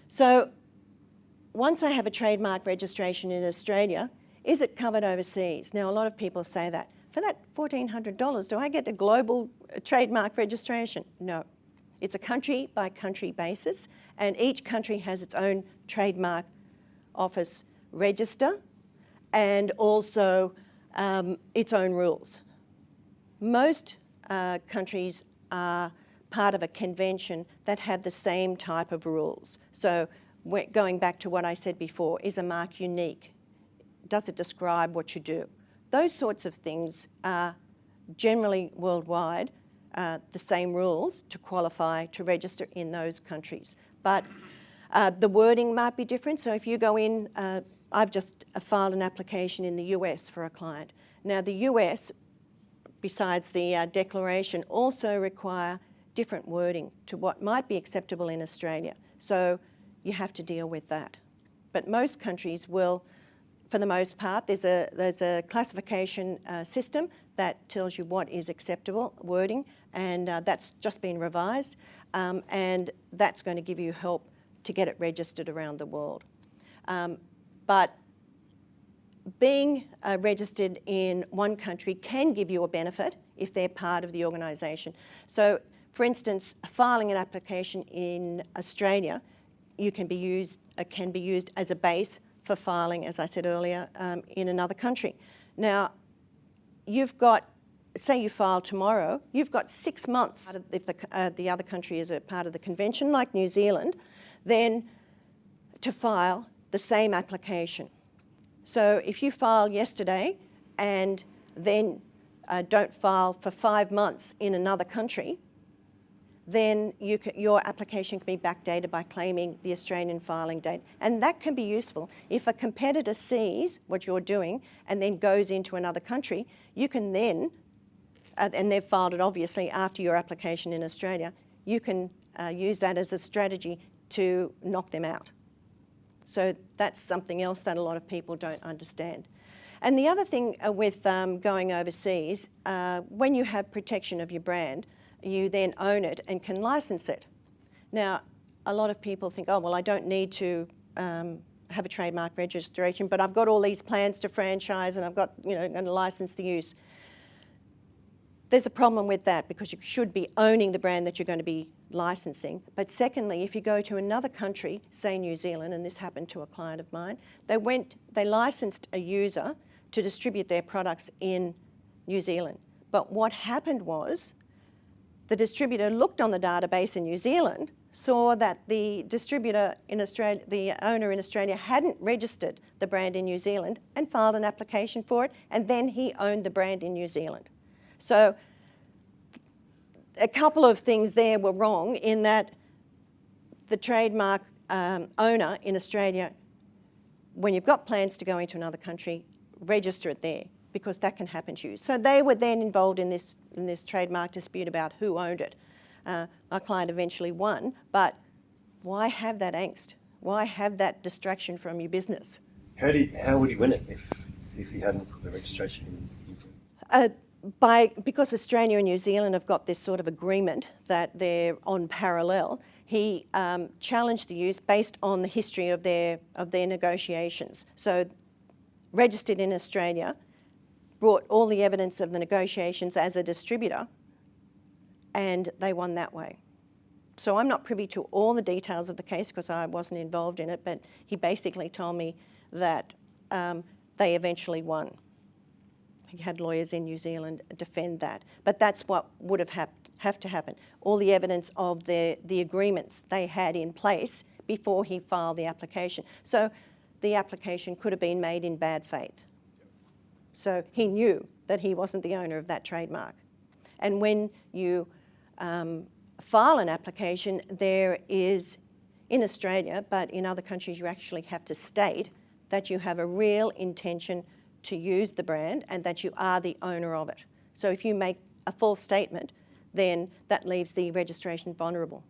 So once I have a trademark registration in Australia, is it covered overseas? Now, a lot of people say that. For that $1,400, do I get a global trademark registration? No. It's a country by country basis, and each country has its own trademark office register and also its own rules. Most countries are part of a convention that have the same type of rules. So going back to what I said before, is a mark unique? Does it describe what you do? Those sorts of things are generally worldwide the same rules to qualify to register in those countries. But the wording might be different. So if you go in, I've just filed an application in the US for a client. Now the US, besides the declaration, also require different wording to what might be acceptable in Australia. So you have to deal with that. But most countries will, for the most part, there's a classification system that tells you what is acceptable wording, and that's just been revised, and that's going to give you help to get it registered around the world. But being registered in one country can give you a benefit if they're part of the organisation. So, for instance, filing an application in Australia can be used as a base for filing, as I said earlier, in another country. Now, you've got, say you file tomorrow, you've got 6 months, if the other country is a part of the convention, like New Zealand, then to file the same application. So if you file yesterday and then don't file for 5 months in another country, then your application can be backdated by claiming the Australian filing date. And that can be useful. If a competitor sees what you're doing and then goes into another country, you can then, and they've filed it obviously after your application in Australia, you can use that as a strategy to knock them out. So that's something else that a lot of people don't understand. And the other thing with going overseas, when you have protection of your brand, you then own it and can license it. Now, a lot of people think, oh, well, I don't need to have a trademark registration, but I've got all these plans to franchise and I've got, going to license the use. There's a problem with that because you should be owning the brand that you're going to be licensing. But secondly, if you go to another country, say New Zealand, and this happened to a client of mine, they licensed a user to distribute their products in New Zealand. But what happened was, the distributor looked on the database in New Zealand, saw that the distributor in Australia, the owner in Australia, hadn't registered the brand in New Zealand and filed an application for it, and then he owned the brand in New Zealand. So a couple of things there were wrong in that the trademark owner in Australia, when you've got plans to go into another country, register it there, because that can happen to you. So they were then involved in this trademark dispute about who owned it. My client eventually won, but why have that angst? Why have that distraction from your business? How would he win it if he hadn't put the registration in New Zealand? Because Australia and New Zealand have got this sort of agreement that they're on parallel, he challenged the use based on the history of their negotiations. So registered in Australia, brought all the evidence of the negotiations as a distributor, and they won that way. So I'm not privy to all the details of the case because I wasn't involved in it, but he basically told me that they eventually won. He had lawyers in New Zealand defend that. But that's what would have to happen. All the evidence of the agreements they had in place before he filed the application. So the application could have been made in bad faith. So he knew that he wasn't the owner of that trademark. And when you file an application, there is, in Australia, but in other countries you actually have to state that you have a real intention to use the brand and that you are the owner of it. So if you make a false statement, then that leaves the registration vulnerable.